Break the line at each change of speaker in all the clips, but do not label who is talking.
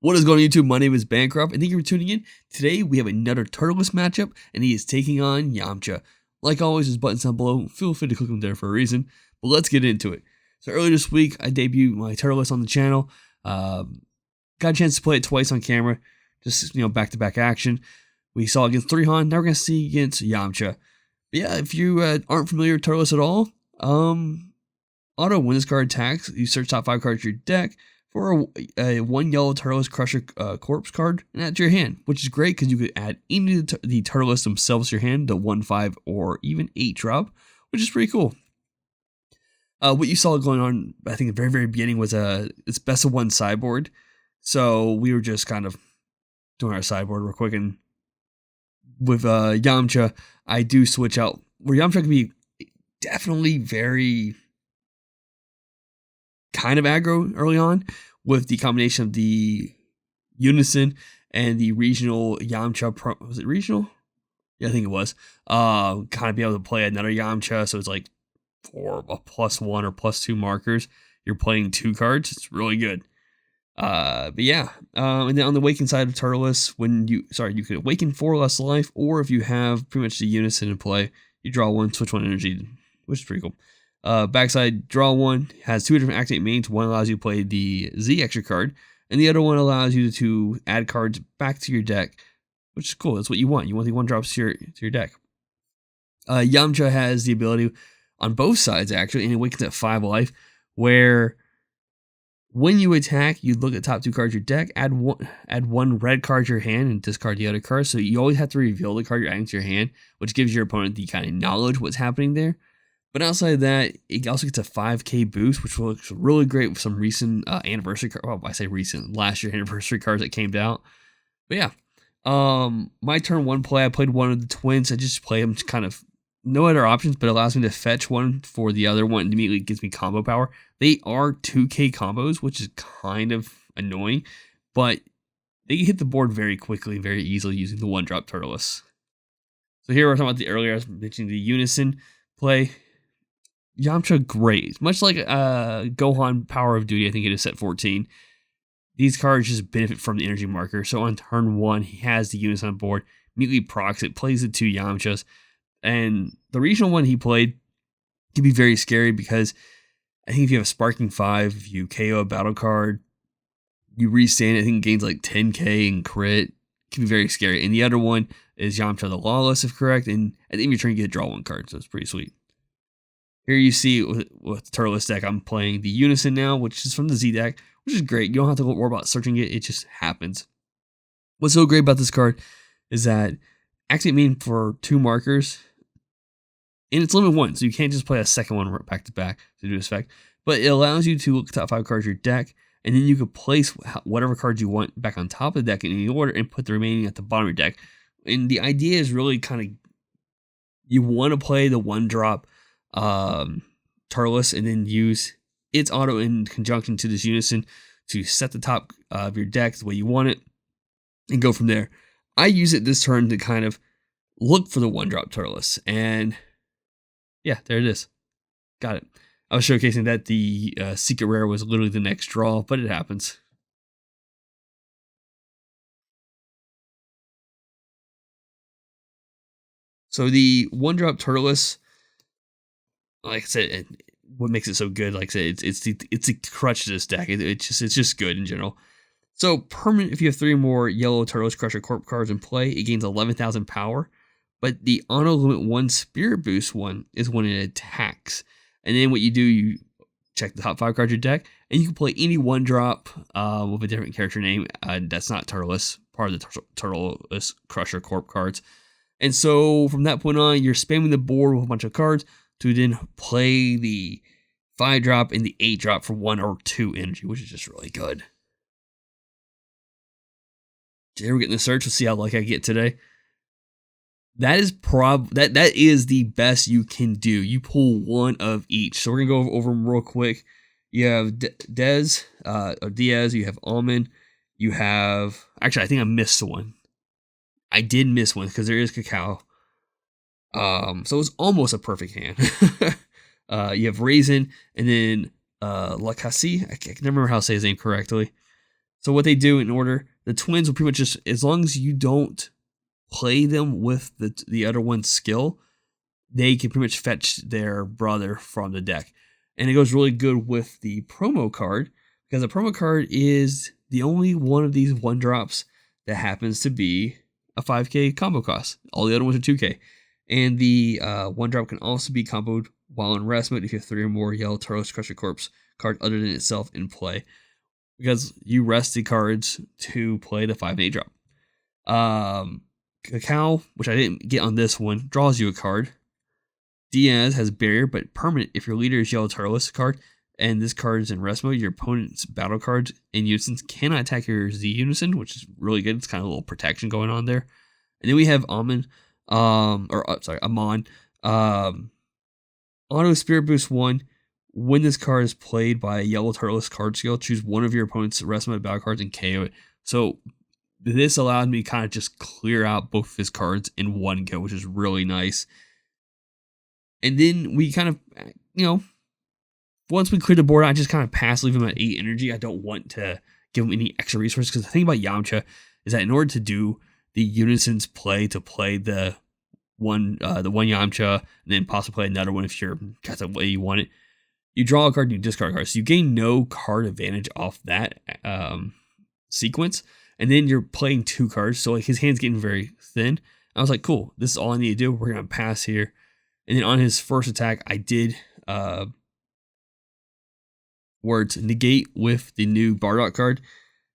What is going on YouTube? My name is Bancroft and thank you for tuning in. Today we have another Turles matchup and he is taking on Yamcha. Like always, there's buttons down below. Feel free to click them there for a reason. But let's get into it. So earlier this week I debuted my Turles on the channel. Got a chance to play it twice on camera. Just back-to-back action. We saw against 3Han, now we're going to see against Yamcha. But yeah, if you aren't familiar with Turles at all, auto when this card attacks, you search top 5 cards of your deck for a 1 yellow Turles Crusher Corpse card and add to your hand, which is great because you could add any of the Turles themselves to your hand, the 1, 5, or even 8 drop, which is pretty cool. What you saw going on, I think, at the very, very beginning was it's best of 1 sideboard. So we were just kind of doing our sideboard real quick, and with Yamcha, I do switch out where Yamcha can be definitely very kind of aggro early on with the combination of the Unison and the regional Yamcha. Was it regional? Yeah, I think it was. Kind of be able to play another Yamcha, so it's like for a +1 or +2 markers. You're playing 2 cards. It's really good. But yeah, and then on the Awaken side of Turles, you could Awaken 4 less life, or if you have pretty much the Unison in play, you draw 1, switch 1 energy, which is pretty cool. Backside, draw 1, has 2 different activate mains. One allows you to play the Z extra card, and the other one allows you to add cards back to your deck, which is cool. That's what you want. You want the 1-drops to your deck. Yamcha has the ability on both sides, actually, and it awakens at 5 life, where when you attack, you look at the top 2 cards of your deck, add one red card to your hand, and discard the other card. So you always have to reveal the card you're adding to your hand, which gives your opponent the kind of knowledge what's happening there. But outside of that, it also gets a 5k boost, which looks really great with some recent anniversary cards. Well, I say recent, last year anniversary cards that came out. But yeah, my turn 1 play, I played one of the twins. I just play them to kind of no other options, but allows me to fetch one for the other one. And immediately gives me combo power. They are 2k combos, which is kind of annoying, but they can hit the board very quickly, very easily using the 1-drop Turles. So here we're talking about the earlier I was mentioning the Unison play. Yamcha, great. Much like Gohan Power of Duty, I think it is set 14. These cards just benefit from the energy marker. So on turn 1, he has the Unison on board, immediately procs it, plays the 2 Yamchas. And the regional one he played can be very scary because I think if you have a Sparking 5, if you KO a battle card, you restand it, I think it gains like 10k and crit. It can be very scary. And the other one is Yamcha the Lawless, if correct. And at the end of your turn, you get to draw 1 card, so it's pretty sweet. Here you see with Turles deck, I'm playing the Unison now, which is from the Z deck, which is great. You don't have to worry about searching it. It just happens. What's so great about this card is that activate main for 2 markers, and it's limit 1, so you can't just play a second one back to back to do this effect. But it allows you to look at the top 5 cards of your deck, and then you can place whatever cards you want back on top of the deck in any order and put the remaining at the bottom of your deck. And the idea is really kind of, you want to play the 1-drop Turles and then use its auto in conjunction to this Unison to set the top of your deck the way you want it and go from there. I use it this turn to kind of look for the 1-drop Turles, and yeah, there it is. Got it. I was showcasing that the secret rare was literally the next draw, but it happens. So the 1-drop Turles, like I said, what makes it so good, like I said, it's the crutch to this deck. It's just good in general. So permanent, if you have 3 more yellow Turles Crusher Corp cards in play, it gains 11,000 power. But the auto limit 1 spirit boost one is when it attacks. And then what you do, you check the top 5 cards of your deck, and you can play any 1-drop with a different character name. That's not Turles, part of the Turles Crusher Corp cards. And so from that point on, you're spamming the board with a bunch of cards to then play the 5-drop and the 8-drop for 1 or 2 energy, which is just really good. Here we're getting the search. We'll see how lucky I get today. That is that is the best you can do. You pull 1 of each. So we're gonna go over them real quick. You have Diaz. You have Almond. You have, actually, I think I missed one. I did miss one because there is Cacao. So it's almost a perfect hand. You have Raisin, and then Lacassi. I can't remember how to say his name correctly. So what they do in order, the twins will pretty much just, as long as you don't play them with the other one's skill, they can pretty much fetch their brother from the deck. And it goes really good with the promo card, because the promo card is the only one of these 1-drops that happens to be a 5k combo cost. All the other ones are 2k. And the 1-drop can also be comboed while in rest mode if you have 3 or more yellow Turles Crusher Corpse cards other than itself in play, because you rest the cards to play the 5 and 8 drop. Cacao, which I didn't get on this one, draws you a card. Diaz has barrier, but permanent if your leader is yellow Turles card, and this card is in rest mode. Your opponent's battle cards in unison cannot attack your Z unison, which is really good. It's kind of a little protection going on there. And then we have Amon. Auto Spirit Boost 1. When this card is played by a yellow Turles card skill, choose one of your opponent's rest mode battle cards and KO it. So this allowed me to kind of just clear out both of his cards in one go, which is really nice. And then we kind of, once we clear the board, I just kind of pass, leave him at 8 energy. I don't want to give him any extra resources, because the thing about Yamcha is that in order to do the unison's play, to play the one Yamcha and then possibly play another one if that's the way you want it, you draw a card and you discard a card. So you gain no card advantage off that sequence. And then you're playing 2 cards. So like his hand's getting very thin. I was like, cool, this is all I need to do. We're going to pass here. And then on his first attack, I did words negate with the new Bardock card.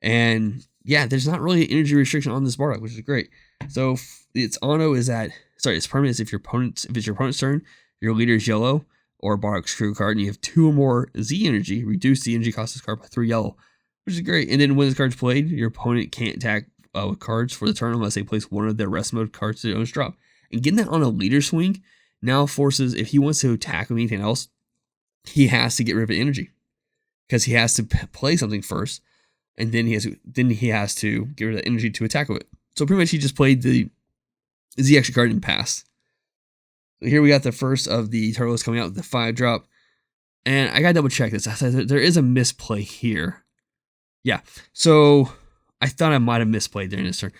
And yeah, there's not really an energy restriction on this Bardock, which is great. So its auto is its permanent is if it's your opponent's turn, your leader is yellow or Bardock's crew card, and you have 2 or more Z energy, reduce the energy cost of this card by 3 yellow, which is great. And then when this card's played, your opponent can't attack with cards for the turn unless they place one of their rest mode cards to their own drop. And getting that on a leader swing now forces, if he wants to attack with anything else, he has to get rid of energy, because he has to play something first, and then he has to get rid of the energy to attack with it. So pretty much he just played the Z extra card and passed. So here we got the first of the Turles coming out with the 5-drop, and I gotta double check this. There is a misplay here. Yeah, so I thought I might have misplayed during this turn.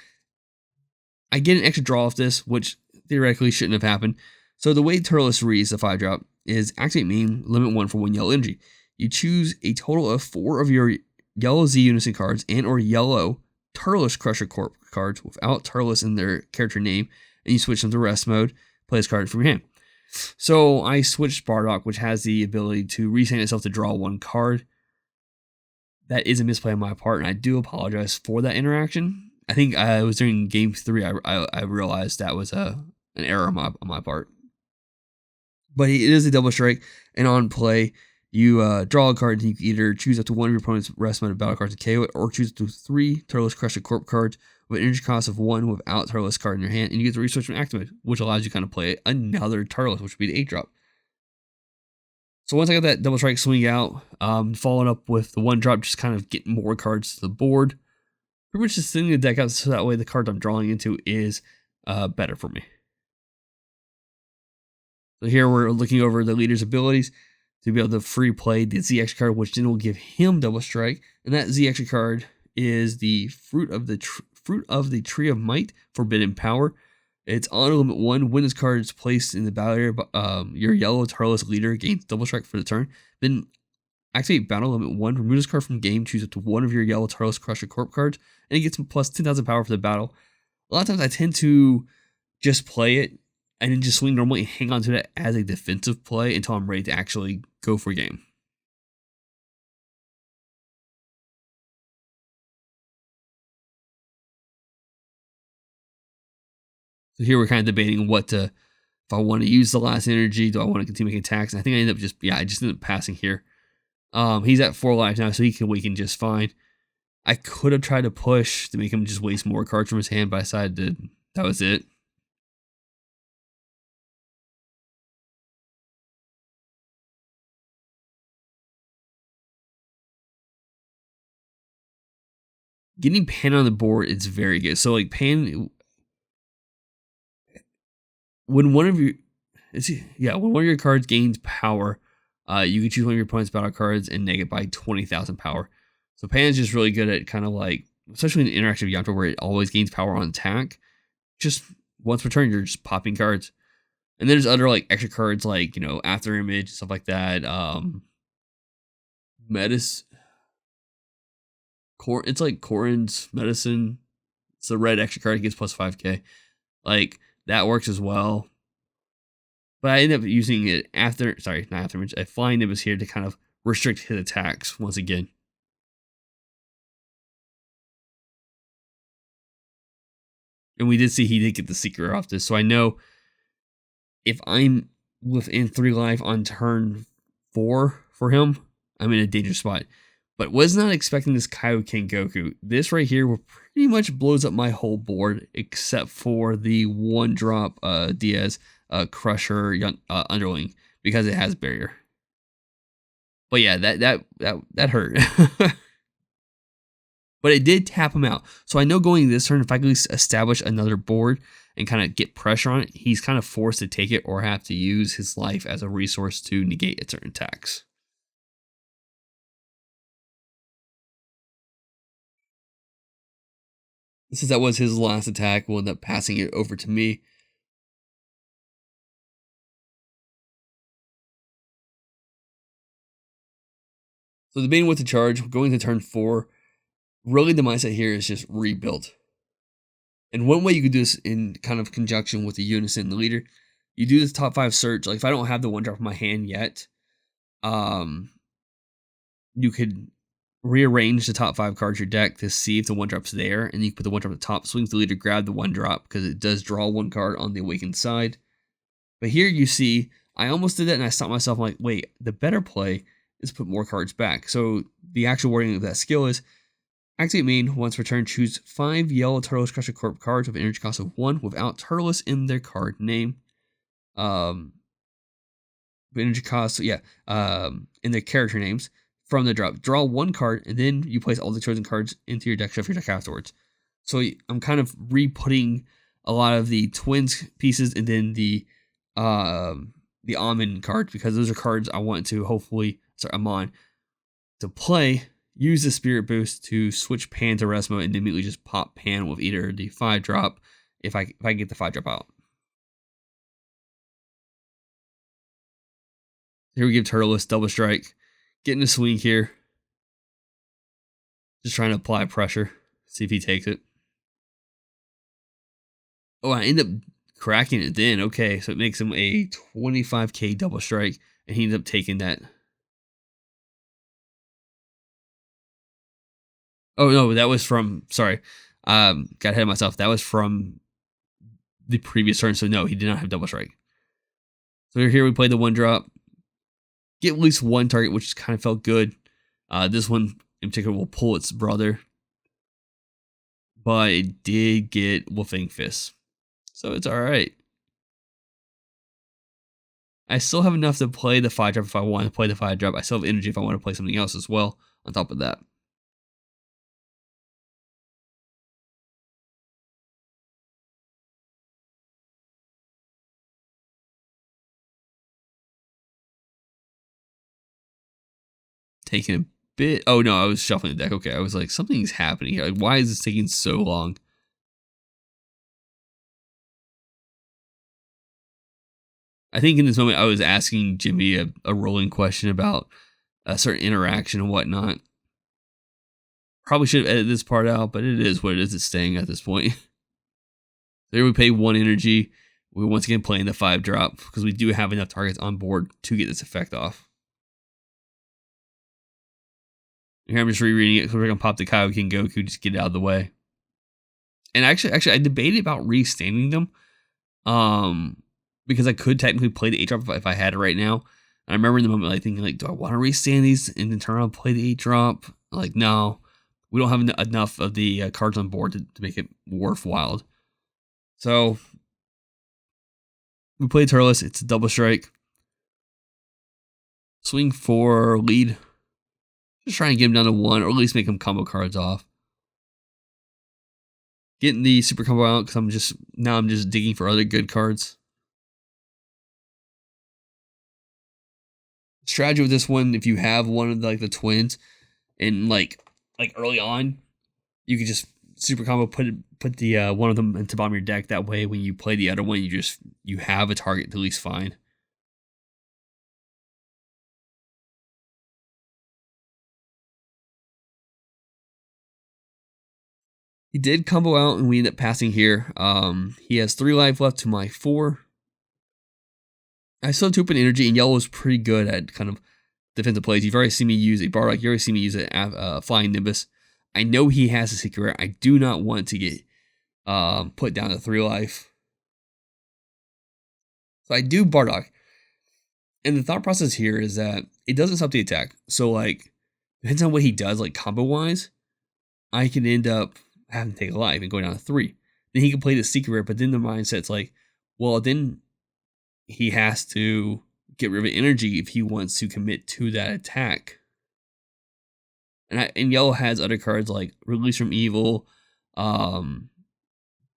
I get an extra draw off this, which theoretically shouldn't have happened. So the way Turles reads the 5-drop is activate main, limit 1 for 1 yellow energy. You choose a total of 4 of your yellow Z unison cards and or yellow Turles Crusher Corp cards without Turles in their character name, and you switch them to rest mode. Play this card from your hand. So I switched Bardock, which has the ability to reset itself to draw 1 card. That is a misplay on my part, and I do apologize for that interaction. I think I was during game 3. I realized that was an error on my part. But it is a double strike, and on play, you draw a card, and you can either choose up to 1 of your opponent's rest mode battle cards to KO it, or choose up to 3 Turles Crusher Corp cards with an energy cost of 1 without Turles card in your hand, and you get the resource from activate, which allows you to kind of play another Turles, which would be the 8-drop. So once I got that double strike swing out, following up with the 1-drop, just kind of getting more cards to the board. Pretty much just thinning the deck out so that way the cards I'm drawing into is better for me. So here we're looking over the leader's abilities to be able to free play the Z extra card, which then will give him double strike. And that Z extra card is the fruit of the Tree of Might, Forbidden Power. It's on limit 1. When this card is placed in the battle area, your yellow Turles leader gains double strike for the turn. Then activate battle limit 1. Remove this card from game. Choose up to 1 of your yellow Turles Crusher Corp cards, and it gets plus 10,000 power for the battle. A lot of times I tend to just play it and then just swing normally and hang on to that as a defensive play until I'm ready to actually go for game. So here we're kind of debating if I want to use the last energy, do I want to continue making attacks? And I think I just ended up passing here. He's at 4 lives now, so he can weaken just fine. I could have tried to push to make him just waste more cards from his hand, but I decided that was it. Getting Pan on the board is very good. So like Pan, when one of your cards gains power, you can choose one of your opponent's battle cards and negate by 20,000 power. So Pan's just really good at kind of like, especially in interactive Yamcha where it always gains power on attack. Just once per turn, you're just popping cards. And there's other like extra cards like, you know, After Image, stuff like that. It's like Corin's Medicine. It's the red extra card, it gets plus 5k. Like, that works as well. But I ended up using it not After Image. I Flying Nimbus here to kind of restrict his attacks once again. And we did see he did get the Secret off this. So I know if I'm within 3 life on turn 4 for him, I'm in a dangerous spot. But was not expecting this Kaioken Goku. This right here pretty much blows up my whole board, except for the 1-drop Diaz Crusher Underling, because it has barrier. But yeah, that hurt. But it did tap him out. So I know going this turn, if I could establish another board and kind of get pressure on it, he's kind of forced to take it or have to use his life as a resource to negate a certain attacks. Since that was his last attack, we'll end up passing it over to me. So debating what to charge, going to turn 4, really the mindset here is just rebuild. And one way you could do this in kind of conjunction with the Unison, the leader, you do this top 5 search. Like if I don't have the 1-drop in my hand yet, you could rearrange the top 5 cards of your deck to see if the 1-drop's there, and you can put the 1-drop at the top, swing to the leader, grab the 1-drop, because it does draw 1 card on the awakened side. But here you see, I almost did that, and I stopped myself. I'm like, wait, the better play is put more cards back. So the actual wording of that skill is, activate main, once per turn, choose 5 yellow Turles Crusher Corp cards with an energy cost of 1 without Turles in their card name. Energy cost, in their character names. From the drop, draw 1 card, and then you place all the chosen cards into your deck, shuffle your deck afterwards. So I'm kind of re-putting a lot of the Twins pieces and then the Almond cards, because those are cards I want to Amon to play. Use the Spirit Boost to switch Pan to rest mode and immediately just pop Pan with either the 5-drop if I get the 5-drop out. Here we give Turles double strike. Getting a swing here. Just trying to apply pressure. See if he takes it. Oh, I end up cracking it then. Okay, so it makes him a 25k double strike. And he ended up taking that. Oh, no, that was from... Sorry. Got ahead of myself. That was from the previous turn. So, no, he did not have double strike. So, here we play the 1-drop. Get at least 1 target, which kind of felt good. This one in particular will pull its brother. But it did get Wolfing Fist. So it's alright. I still have enough to play the 5-drop if I want to play the 5-drop. I still have energy if I want to play something else as well on top of that. Taking a bit... Oh no, I was shuffling the deck. Okay, I was like, something's happening here. Like, why is this taking so long? I think in this moment I was asking Jimmy a rolling question about a certain interaction and whatnot. Probably should have edited this part out, but it is what it is. It's staying at this point. There we pay 1 energy. We're once again playing the 5-drop because we do have enough targets on board to get this effect off. Here I'm just rereading it because we're going to pop the Kaioken Goku, just get it out of the way. And actually, I debated about restanding them. Because I could technically play the 8-drop if I had it right now. And I remember in the moment, like, thinking, like, do I want to restand these and then turn around and play the 8-drop? Like, no. We don't have enough of the cards on board to make it worthwhile. So, we play Turles. It's a double strike. Swing for lead. Just trying to get him down to 1, or at least make him combo cards off. Getting the super combo out because I'm just digging for other good cards. Strategy with this one, if you have one of the Twins and like like early on, you could just super combo put the one of them into the bottom of your deck. That way, when you play the other one, you have a target to at least find. He did combo out, and we end up passing here. He has 3 life left to my 4. I still have 2 open energy, and yellow is pretty good at kind of defensive plays. You've already seen me use a Bardock. You already seen me use a Flying Nimbus. I know he has a secret rare. I do not want to get put down to 3 life. So I do Bardock. And the thought process here is that it doesn't stop the attack. So, like, depends on what he does, like, combo-wise, I can end up having to take a life and go down to 3. Then he can play the secret rare, but then the mindset's like, well, then he has to get rid of energy if he wants to commit to that attack. And yellow has other cards like Release from Evil,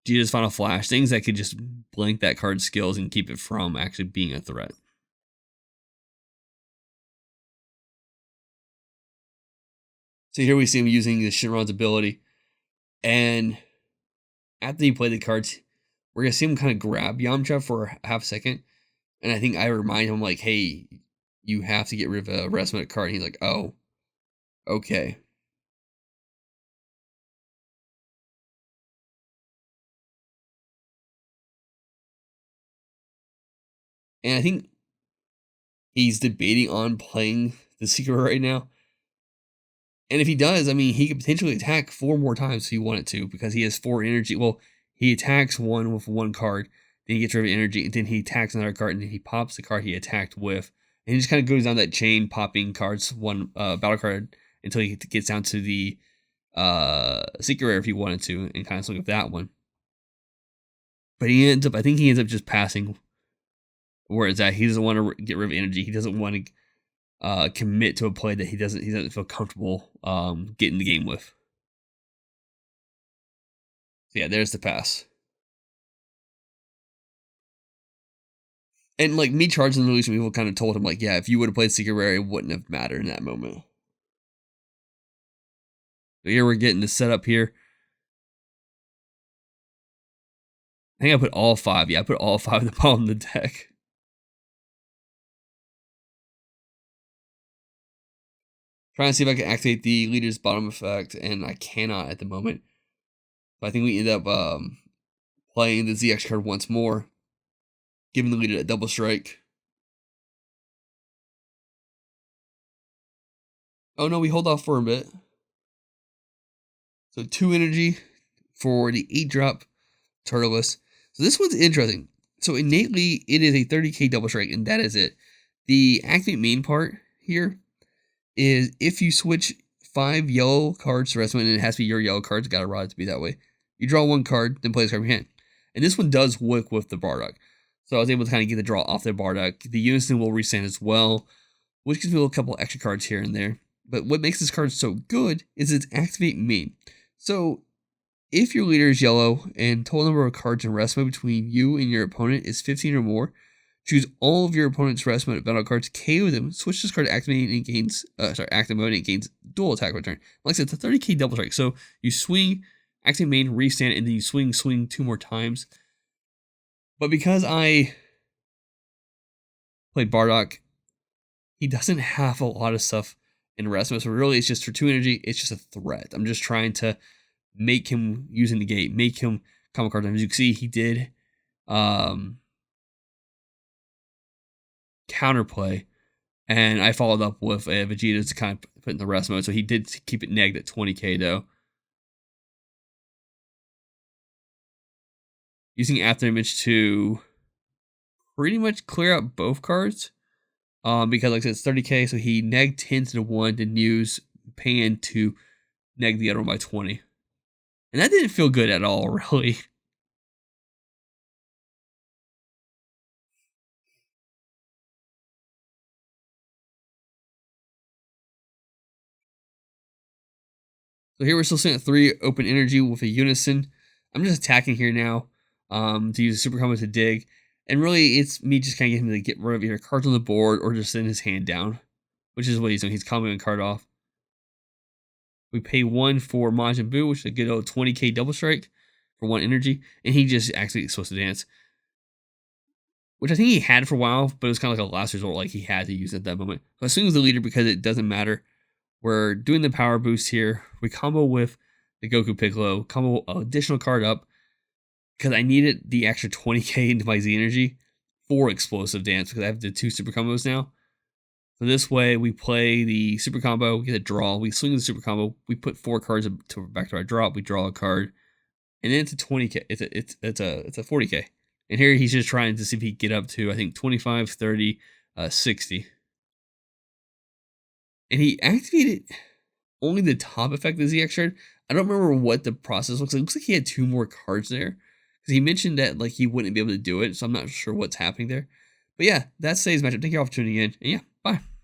Jesus Final Flash, things that could just blank that card's skills and keep it from actually being a threat. So here we see him using the Shinron's ability. And after he played the cards, we're going to see him kind of grab Yamcha for half a second. And I think I remind him, like, hey, you have to get rid of a rest mode card. And he's like, oh, okay. And I think he's debating on playing the secret right now. And if he does, I mean, he could potentially attack 4 more times if he wanted to, because he has 4 energy. Well, he attacks one with 1 card, then he gets rid of energy, and then he attacks another card, and then he pops the card he attacked with. And he just kind of goes down that chain, popping cards, one battle card, until he gets down to the secret rare if he wanted to, and kind of swing with that one. But I think he ends up just passing where it's at. He doesn't want to get rid of energy. He doesn't want to commit to a play that he doesn't feel comfortable getting the game with. So yeah, there's the pass. And like me charging the Release from Evil kind of told him, like, yeah, if you would have played Secret Rare, it wouldn't have mattered in that moment. So here we're getting the setup here. I think I put all 5. Yeah, I put all 5 in the bottom of the deck. Trying to see if I can activate the Leader's Bottom effect, and I cannot at the moment. But I think we end up playing the ZX card once more, giving the Leader a double strike. Oh no, we hold off for a bit. So 2 energy for the 8-drop Turles. So this one's interesting. So innately, it is a 30k double strike, and that is it. The activate main part here is if you switch 5 yellow cards to rest one, and it has to be your yellow cards, gotta rod it to be that way. You draw 1 card, then play this card in your hand. And this one does work with the Bardock. So I was able to kind of get the draw off the Bardock. The Unison will restand as well, which gives me a couple extra cards here and there. But what makes this card so good is its activate main. So if your leader is yellow and total number of cards in rest mode between you and your opponent is 15 or more, choose all of your opponent's rest mode battle cards, KO them, switch this card to activate and it gains, active mode and it gains dual attack return. Like I said, it's a 30k double strike. So you swing, activate main, restand, and then you swing 2 more times. But because I played Bardock, he doesn't have a lot of stuff in rest mode. So really, it's just for 2 energy. It's just a threat. I'm just trying to make him using the gate, make him combo card time. As you can see, he did counterplay, and I followed up with a Vegeta to kind of put in the rest mode. So he did keep it negged at 20k though. Using Afterimage to pretty much clear out both cards. Because like I said, it's 30k, so he negged 10 to the 1, then use Pan to neg the other one by 20. And that didn't feel good at all, really. So here we're still sitting at 3 open energy with a Unison. I'm just attacking here now to use a super combo to dig. And really, it's me just kind of getting him to get rid of either cards on the board or just send his hand down, which is what he's doing. He's comboing a card off. We pay 1 for Majin Buu, which is a good old 20k double strike for 1 energy, and he just actually supposed to dance, which I think he had for a while, but it was kind of like a last resort, like he had to use it at that moment. So as soon as the leader, because it doesn't matter, we're doing the power boost here. We combo with the Goku Piccolo, combo additional card up, because I needed the extra 20k into my Z energy for explosive dance, because I have the 2 super combos now. So this way, we play the super combo, we get a draw, we swing the super combo, we put 4 cards back to our drop, we draw a card, and then it's a 20k. It's a 40k. And here he's just trying to see if he can get up to, I think, 25, 30, 60. And he activated only the top effect of the ZX card. I don't remember what the process looks like. It looks like he had 2 more cards there, because he mentioned that like he wouldn't be able to do it, so I'm not sure what's happening there. But yeah, that's today's matchup. Thank you all for tuning in, and yeah, bye.